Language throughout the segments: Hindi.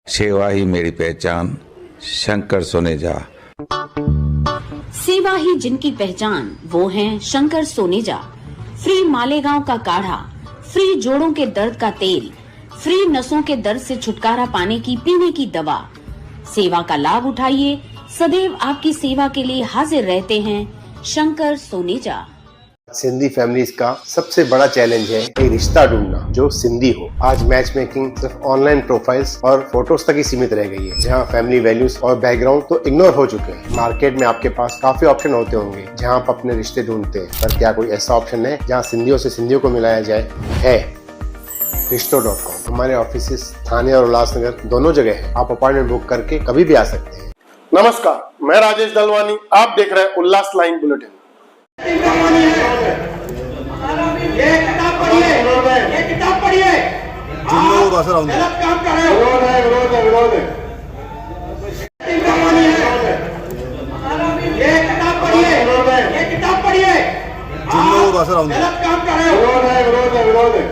सेवा ही मेरी पहचान, शंकर सोनेजा। सेवा ही जिनकी पहचान, वो हैं शंकर सोनेजा। फ्री मालेगांव का काढ़ा, फ्री जोड़ों के दर्द का तेल, फ्री नसों के दर्द से छुटकारा पाने की पीने की दवा। सेवा का लाभ उठाइए, सदैव आपकी सेवा के लिए हाजिर रहते हैं शंकर सोनेजा। सिंधी फैमिलीज का सबसे बड़ा चैलेंज है एक रिश्ता ढूंढना जो सिंधी हो। आज मैच मेकिंग सिर्फ ऑनलाइन प्रोफाइल्स और फोटोज तक ही सीमित रह गई है, जहां फैमिली वैल्यूज और बैकग्राउंड तो इग्नोर हो चुके हैं। मार्केट में आपके पास काफी ऑप्शन होते होंगे जहां आप अपने रिश्ते ढूंढते हैं, पर क्या कोई ऐसा ऑप्शन है जहां सिंधियों से सिंधियों को मिलाया जाए? है रिश्तों.com। हमारे ऑफिस थाने और उल्लासनगर दोनों जगह है। आप अपॉइंटमेंट बुक करके कभी भी आ सकते हैं। नमस्कार, मैं राजेश दलवानी, आप देख रहे हैं उल्लास लाइन बुलेटिन। ये किताब पढ़िए, ये किताब पढ़िए। गलत काम कर रहे हो। विरोध है। ये किताब पढ़िए, ये किताब पढ़िए। गलत काम कर रहे हो। विरोध है।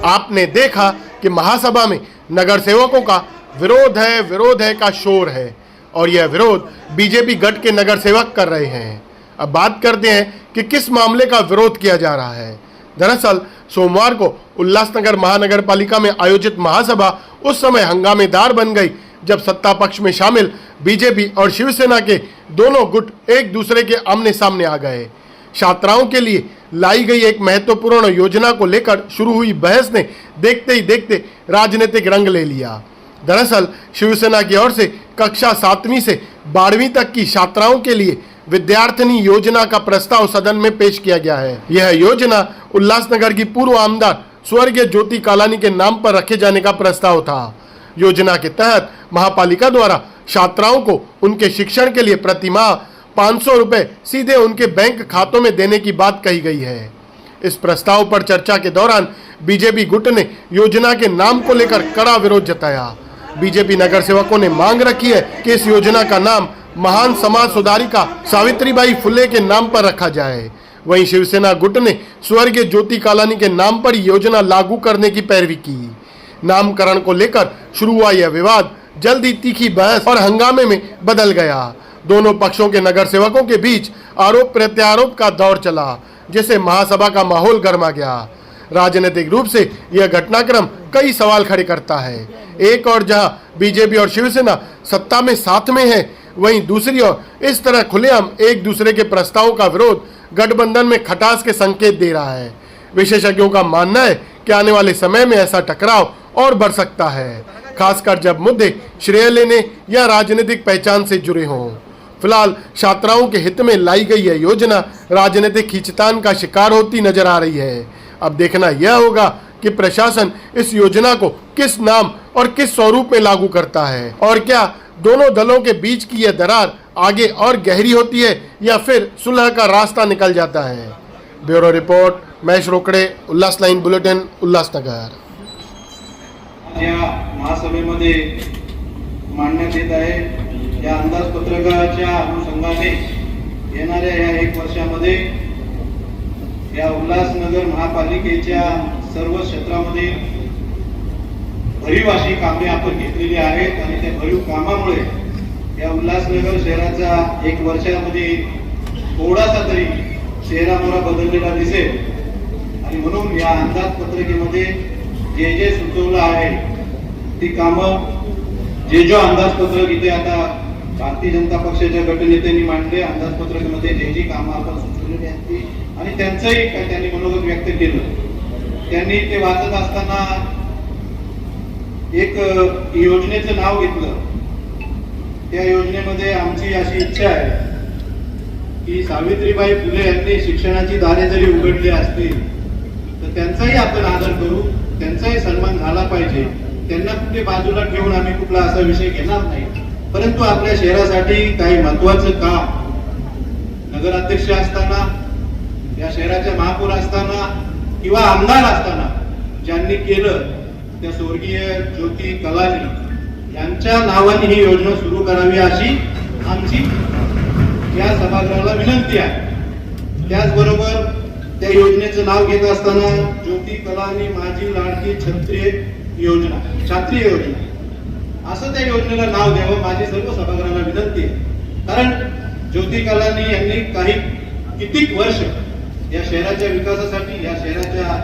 आपने देखा कि महासभा में नगर सेवकों का विरोध है का शोर है, और यह विरोध बीजेपी गठ के नगर सेवक कर रहे हैं। अब बात करते हैं कि किस मामले का विरोध किया जा रहा है। दरअसल सोमवार को उल्लासनगर महानगर पालिका में आयोजित महासभा उस समय हंगामेदार बन गई जब सत्ता पक्ष में शामिल बीजेपी और शिवसेना के दोनों गुट एक दूसरे के आमने सामने आ गए। छात्राओं के लिए लाई गई एक महत्वपूर्ण योजना को लेकर शुरू हुई बहस ने देखते ही देखते राजनीतिक रंग ले लिया। दरअसल शिवसेना की ओर से कक्षा 7वीं से 12वीं तक की छात्राओं के लिए विद्यार्थिनी योजना का प्रस्ताव सदन में पेश किया गया है। यह योजना उल्लासनगर की पूर्व आमदार स्वर्गीय ज्योति कालानी के नाम पर रखे जाने का प्रस्ताव था। योजना के तहत महापालिका द्वारा छात्राओं को उनके शिक्षण के लिए प्रतिमाह 500 रुपए सीधे उनके बैंक खातों में देने की बात कही गई है। इस प्रस्ताव पर चर्चा के दौरान बीजेपी गुट ने योजना के नाम को लेकर कड़ा विरोध जताया। बीजेपी नगर सेवकों ने मांग रखी है कि इस योजना का नाम महान समाज सुधारिका सावित्रीबाई फुले के नाम पर रखा जाए। वहीं शिवसेना गुट ने स्वर्गीय ज्योति कालानी के नाम पर योजना लागू करने की पैरवी की। नामकरण को लेकर शुरू हुआ यह विवाद जल्द ही तीखी बहस और हंगामे में बदल गया। दोनों पक्षों के नगर सेवकों के बीच आरोप प्रत्यारोप का दौर चला, जिससे महासभा का माहौल गर्मा गया। राजनीतिक रूप से यह घटनाक्रम कई सवाल खड़े करता है। एक और जहां बीजेपी और शिवसेना सत्ता में साथ में है, वहीं दूसरी ओर इस तरह खुलेआम एक दूसरे के प्रस्तावों का विरोध गठबंधन में खटास के संकेत दे रहा है। विशेषज्ञों का मानना है कि आने वाले समय में ऐसा टकराव और बढ़ सकता है, खासकर जब मुद्दे श्रेय लेने या राजनीतिक पहचान से जुड़े हों। फिलहाल छात्राओं के हित में लाई गई यह योजना राजनीतिक खींचतान का शिकार होती नजर आ रही है। अब देखना यह होगा कि प्रशासन इस योजना को किस नाम और किस स्वरूप में लागू करता है, और क्या दोनों दलों के बीच की यह दरार आगे और गहरी होती है या फिर सुलह का रास्ता निकल जाता है। ब्यूरो रिपोर्ट, महेश रोकडे, उल्लास लाइन बुलेटिन, उल्लासनगर। या महासभेमध्ये मांडण्यात येत आहे। या अंदाजपत्रकाच्या अनुषंगाने येणाऱ्या या 1 वर्षामध्ये या उल्लासनगर महापालिकेच्या सर्व क्षेत्रामध्ये भरीव अशी कामे आपण घेतलेली आहेत, आणि त्या भरीव कामामुळे या उल्लासनगर शहराचा 1 वर्षामध्ये थोडासा तरी चेहरामोहरा बदललेला दिसेल। आणि म्हणून या अंदाजपत्रकामध्ये जे जे सुचवलं आहे ती कामं, जे अंदाजपत्रक इथे आता भारतीय जनता पक्षाच्या गटनेत्यांनी मांडले, अंदाजपत्रकामध्ये जे कामं आपण सुचवलेली आहेत ती, आणि त्यांचंही काय त्यांनी मनोगत व्यक्त केलं। त्यांनी ते वाचत असताना एक योजनेचं नाव घेतलं। त्या योजनेमध्ये आमची अशी इच्छा आहे की सावित्रीबाई फुले यांनी शिक्षणाची दारे जरी उघडली असतील तर त्यांचाही आपण आदर करू, त्यांचाही सन्मान झाला पाहिजे। त्यांना कुठे बाजूला ठेवून आम्ही कुठला असा विषय घेणार नाही, परंतु आपल्या शहरासाठी काही महत्त्वाचं काम नगराध्यक्ष असताना, या शहराचे महापौर असताना किंवा आमदार असताना ज्यांनी केलं, त्या स्वर्गीय ज्योती कालानी यांच्या नावाने ही योजना सुरू करावी अशी आमची या सभागृहाला विनंती आहे। त्याचबरोबर त्या योजनेचं नाव घेत असताना ज्योती कालानी माझी लाडकी छत्री योजना असं त्या योजनेला नाव द्यावं माझी सर्व सभागृहांना विनंती आहे. कारण ज्योती कलानी यांनी कितीक वर्ष या शहराच्या विकासासाठी, या शहराच्या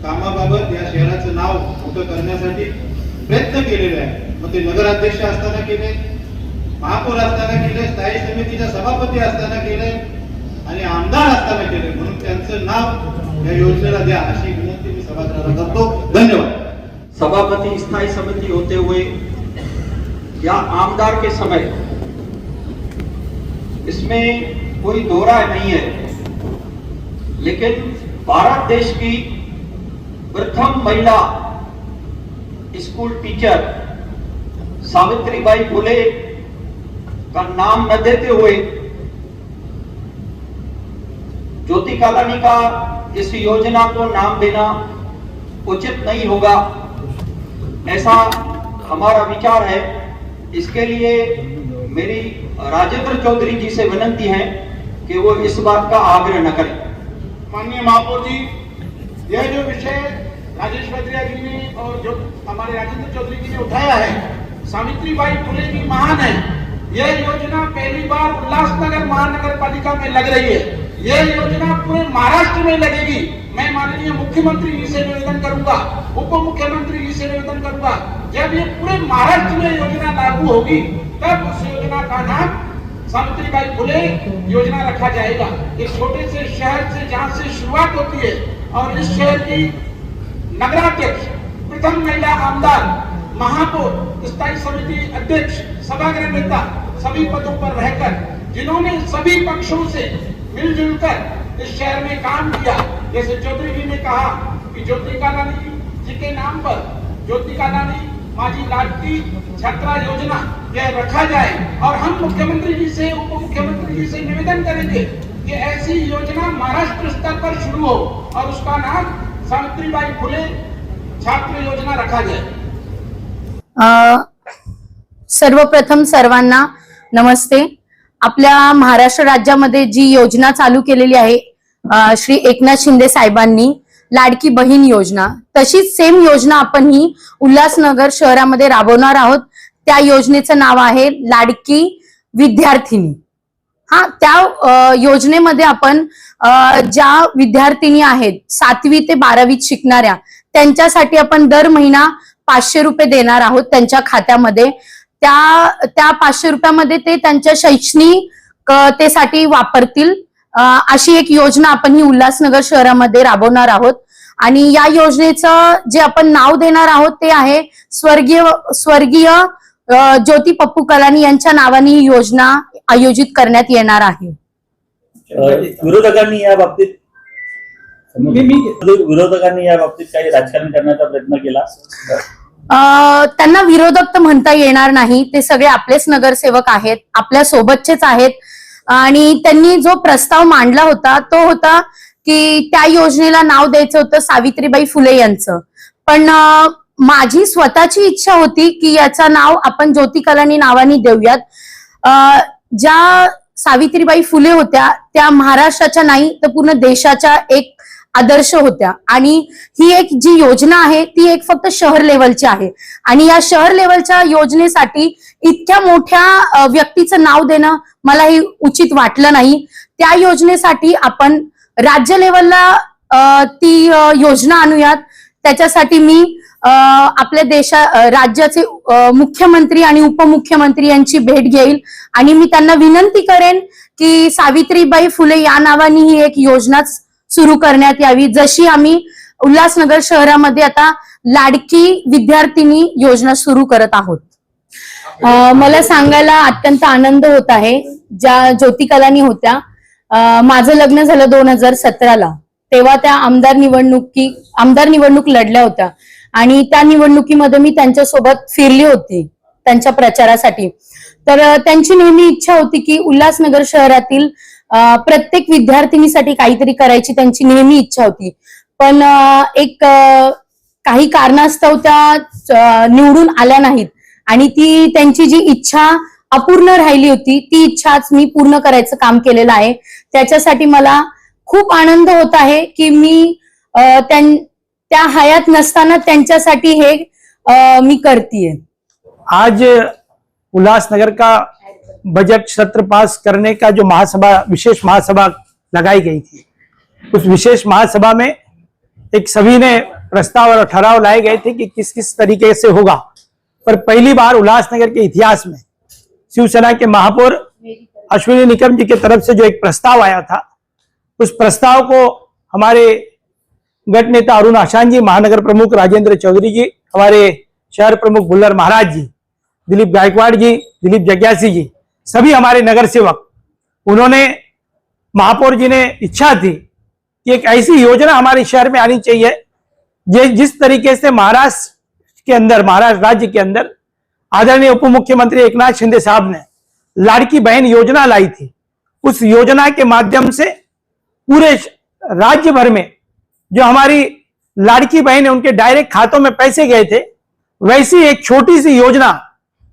कामाबाबत, या शहराचं नाव मोठं करण्यासाठी प्रयत्न केलेले आहे. मग ते नगराध्यक्ष असताना केले, महापौर असताना केले, स्थायी समितीच्या सभापती असताना केले आणि आमदार असताना केले. म्हणून त्यांचं नाव या योजनेला द्या अशी विनंती मी सभागृहाला करतो. धन्यवाद. सभापति स्थायी समिति होते हुए या आमदार के समय, इसमें कोई दो राय नहीं है, लेकिन भारत देश की प्रथम महिला स्कूल टीचर सावित्रीबाई फुले का नाम न देते हुए ज्योति कलानी का इस योजना को नाम देना उचित नहीं होगा, ऐसा हमारा विचार है। इसके लिए मेरी राजेंद्र चौधरी जी से विनंती है कि वो इस बात का आग्रह न करें। माननीय महापौर जी, यह जो विषय राजेश भद्रिया जी ने और जो हमारे राजेंद्र चौधरी जी ने उठाया है, सावित्रीबाई फुले की महान है। यह योजना पहली बार उल्लासनगर महानगर पालिका में लग रही है। यह योजना पूरे महाराष्ट्र में लगेगी। मैं माननीय मुख्यमंत्री जी से निवेदन करूंगा, उप मुख्यमंत्री जी से निवेदन करूंगा, जब ये पूरे महाराष्ट्र में योजना लागू होगी तब उस योजना का नाम सावित्रीबाई फुले योजना रखा जाएगा। एक छोटे से शहर से जहाँ से शुरुआत होती है और इस शहर की नगराध्यक्ष, प्रथम महिला आमदार, महापौर, स्थायी समिति अध्यक्ष, सभागृह नेता, सभी पदों पर रहकर जिन्होंने सभी पक्षों से मिलजुल कर इस शहर में काम किया। जैसे चौधरी जी ने कहा कि ज्योति कलानी जी के नाम पर ज्योति कलानी माझी लाडकी छात्रा योजना यह रखा जाए और हम मुख्यमंत्री जी से, उप मुख्यमंत्री जी से निवेदन करेंगे कि ऐसी योजना महाराष्ट्र स्तर पर शुरू हो और उसका नाम सावित्रीबाई फुले छात्र योजना रखा जाए। सर्वप्रथम सर्वांना नमस्ते। आपल्या महाराष्ट्र राज्यामध्ये जी योजना चालू केलेली आहे श्री एकनाथ शिंदे साहेबांनी, लाडकी बहीण योजना, तशीच सेम योजना आपण ही उल्हासनगर शहरामध्ये राबवणार आहोत। त्या योजनेचं नाव आहे लाडकी विद्यार्थिनी। त्या योजनेमध्ये आपण ज्या विद्यार्थिनी आहेत 7वी ते 12वी शिकणाऱ्या, त्यांच्यासाठी आपण दर महिना 500 रुपये देणार आहोत त्यांच्या खात्यामध्ये। त्या 500 रुपयामध्ये ते त्यांच्या शैक्षणिकतेसाठी वापरतील अशी एक योजना आपण ही उल्हासनगर शहरामध्ये राबवणार आहोत। आणि या योजनेचं जे आपण नाव देणार आहोत ते आहे स्वर्गीय ज्योती पप्पू कलानी यांच्या नावाने ही योजना आयोजित करण्यात येणार आहे। विरोधकांनी या बाबतीत काही राजकारण करण्याचा प्रयत्न केला? त्यांना विरोधक तर म्हणता येणार नाही, ते सगळे आपलेच नगरसेवक आहेत, आपल्या सोबतचेच आहेत। आणि त्यांनी जो प्रस्ताव मांडला होता तो होता की त्या योजनेला नाव द्यायचं होतं सावित्रीबाई फुले यांचं, पण माझी स्वतःची इच्छा होती की याचं नाव आपण ज्योती कलानी नावाने देऊयात। ज्या सावित्रीबाई फुले होत्या त्या महाराष्ट्राच्या नाही तर पूर्ण देशाच्या एक आदर्श होत्या आणि ही एक जी योजना आहे ती एक फक्त शहर लेवलची आहे आणि या शहर लेवलच्या योजनेसाठी इतक्या मोठ्या व्यक्तीचं नाव देणं मला हे उचित वाटलं नाही। त्या योजनेसाठी आपण राज्य लेवलला ती योजना आणूयात। त्याच्यासाठी मी आपल्या राज्याचे मुख्यमंत्री आणि उपमुख्यमंत्री यांची भेट घेईल आणि मी त्यांना विनंती करेन की सावित्रीबाई फुले या नावाने ही एक योजना सुरू करण्यात यावी, जशी आम्ही उल्हासनगर शहरामध्ये आता लाडकी विद्यार्थिनी योजना सुरू करत आहोत। मला सांगायला अत्यंत आनंद होत आहे, ज्या ज्योती कलानी होत्या, माझं लग्न झालं 2017ला, तेव्हा त्या आमदार निवडणूक लढल्या होत्या आणि त्या निवडणुकीमध्ये मी त्यांच्यासोबत फिरली होती त्यांच्या प्रचारासाठी। तर त्यांची नेहमी इच्छा होती की उल्हासनगर शहरातील प्रत्येक विद्यार्थिनीसाठी काहीतरी करायची त्यांची नेहमी इच्छा होती, पण एक काही कारणास्तव त्या निवडून आल्या नाहीत आणि ती त्यांची जी इच्छा अपूर्ण राहिली होती ती इच्छाच मी पूर्ण करायचं काम केलेलं आहे। त्याच्यासाठी मला खूप आनंद होत आहे की मी त्या हयात नसताना त्यांच्यासाठी हे मी करतेय। आज उल्लासनगर का बजट सत्र पास करने का जो महासभा, विशेष महासभा लगाई गई थी, उस विशेष महासभा में एक सभी ने प्रस्ताव और ठहराव लाए गए थे कि किस किस तरीके से होगा। पर पहली बार उल्लासनगर के इतिहास में शिवसेना के महापौर अश्विनी निकम जी की तरफ से जो एक प्रस्ताव आया था, उस प्रस्ताव को हमारे गट नेता अरुण आशान जी, महानगर प्रमुख राजेंद्र चौधरी जी, हमारे शहर प्रमुख बुल्लर महाराज जी, दिलीप गायकवाड़ जी, दिलीप जग्यासी जी, सभी हमारे नगर सेवक, उन्होंने, महापौर जी ने इच्छा थी कि एक ऐसी योजना हमारे शहर में आनी चाहिए जिस तरीके से महाराष्ट्र के अंदर, महाराष्ट्र राज्य के अंदर आदरणीय उप मुख्यमंत्री एकनाथ शिंदे साहब ने लाड़की बहन योजना लाई थी। उस योजना के माध्यम से पूरे राज्य भर में जो हमारी लाड़की बहन है उनके डायरेक्ट खातों में पैसे गए थे, वैसी एक छोटी सी योजना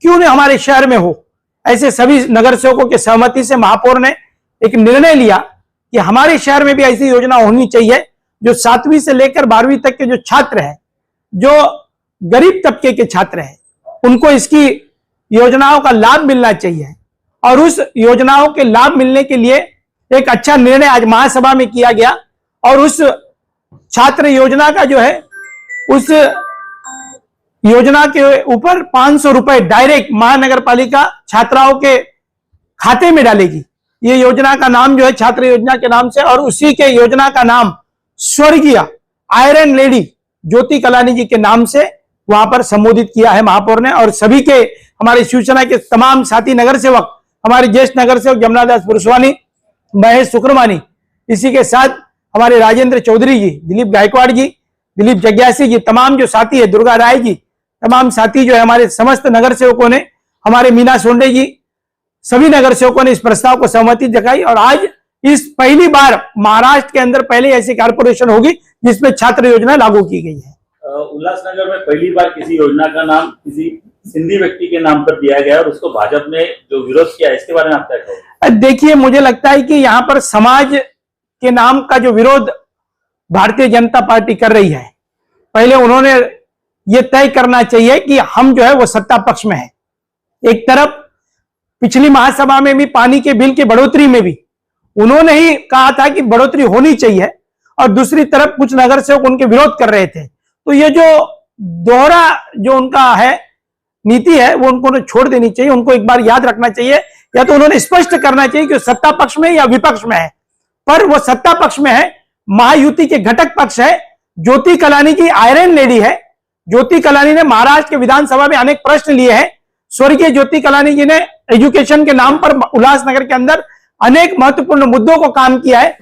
क्यों न हमारे शहर में हो। ऐसे सभी नगर सेवकों के सहमति से महापौर ने एक निर्णय लिया कि हमारे शहर में भी ऐसी योजना होनी चाहिए जो 7वीं से लेकर 12वीं तक के जो छात्र हैं, जो गरीब तबके के छात्र हैं, उनको इसकी योजनाओं का लाभ मिलना चाहिए। और उस योजनाओं के लाभ मिलने के लिए एक अच्छा निर्णय आज महासभा में किया गया और उस छात्र योजना का जो है, उस योजना के ऊपर 500 रुपए डायरेक्ट महानगर पालिका छात्राओं के खाते में डालेगी। ये योजना का नाम जो है छात्र योजना के नाम से, और उसी के योजना का नाम स्वर्गीय आयरन लेडी ज्योति कलानी जी के नाम से वहां पर संबोधित किया है महापौर ने। और सभी के, हमारे शिवसेना के तमाम साथी नगर सेवक, हमारे ज्येष्ठ नगर सेवक जमुना दास पुरुषवानी, महेश शुक्रवानी, इसी के साथ हमारे राजेंद्र चौधरी जी, दिलीप गायकवाड़ जी, दिलीप जग्यासी जी, तमाम जो साथी है, दुर्गा राय जी, तमाम साथी जो है हमारे समस्त नगर सेवकों ने, हमारे मीना सोंडे जी, सभी नगर सेवकों ने इस प्रस्ताव को सहमति जताई। और आज इस पहली बार महाराष्ट्र के अंदर पहले ऐसी कारपोरेशन होगी जिसमें छात्र योजना लागू की गई है। उल्लासनगर में पहली बार किसी योजना का नाम किसी सिंधी व्यक्ति के नाम पर दिया गया और उसको भाजपा ने जो विरोध किया, इसके बारे में आप क्या कहोगे? देखिए, मुझे लगता है कि यहाँ पर समाज के नाम का जो विरोध भारतीय जनता पार्टी कर रही है, पहले उन्होंने ये तय करना चाहिए कि हम जो है वो सत्ता पक्ष में है। एक तरफ पिछली महासभा में भी पानी के बिल की बढ़ोतरी में भी उन्होंने ही कहा था कि बढ़ोतरी होनी चाहिए, और दूसरी तरफ कुछ नगर सेवक उनके विरोध कर रहे थे। तो ये जो दोहरा जो उनका है नीति है, वो उनको छोड़ देनी चाहिए। उनको एक बार याद रखना चाहिए, या तो उन्होंने स्पष्ट करना चाहिए कि सत्ता पक्ष में या विपक्ष में है। पर वो सत्ता पक्ष में है, महायुति के घटक पक्ष है। ज्योति कलानी जी आयरन लेडी है। ज्योति कलानी ने महाराष्ट्र के विधानसभा में अनेक प्रश्न लिए हैं। स्वर्गीय ज्योति कलानी जी ने एजुकेशन के नाम पर उल्लासनगर के अंदर अनेक महत्वपूर्ण मुद्दों को काम किया है।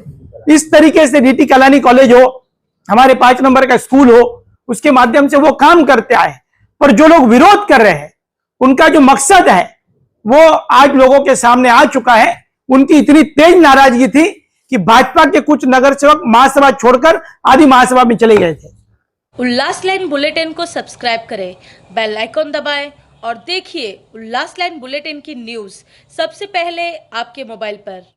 इस तरीके से डीटी कलानी कॉलेज हो, हमारे 5 नंबर का स्कूल हो, उसके माध्यम से वो काम करते आए। पर जो लोग विरोध कर रहे हैं, उनका जो मकसद है वो आज लोगों के सामने आ चुका है। उनकी इतनी तेज नाराजगी थी कि भाजपा के कुछ नगर सेवक महासभा छोड़कर आधी महासभा में चले गए थे। उल्लास लाइन बुलेटिन को सब्सक्राइब करें, बेल आइकॉन दबाएं और देखिए उल्लास लाइन बुलेटिन की न्यूज़ सबसे पहले आपके मोबाइल पर।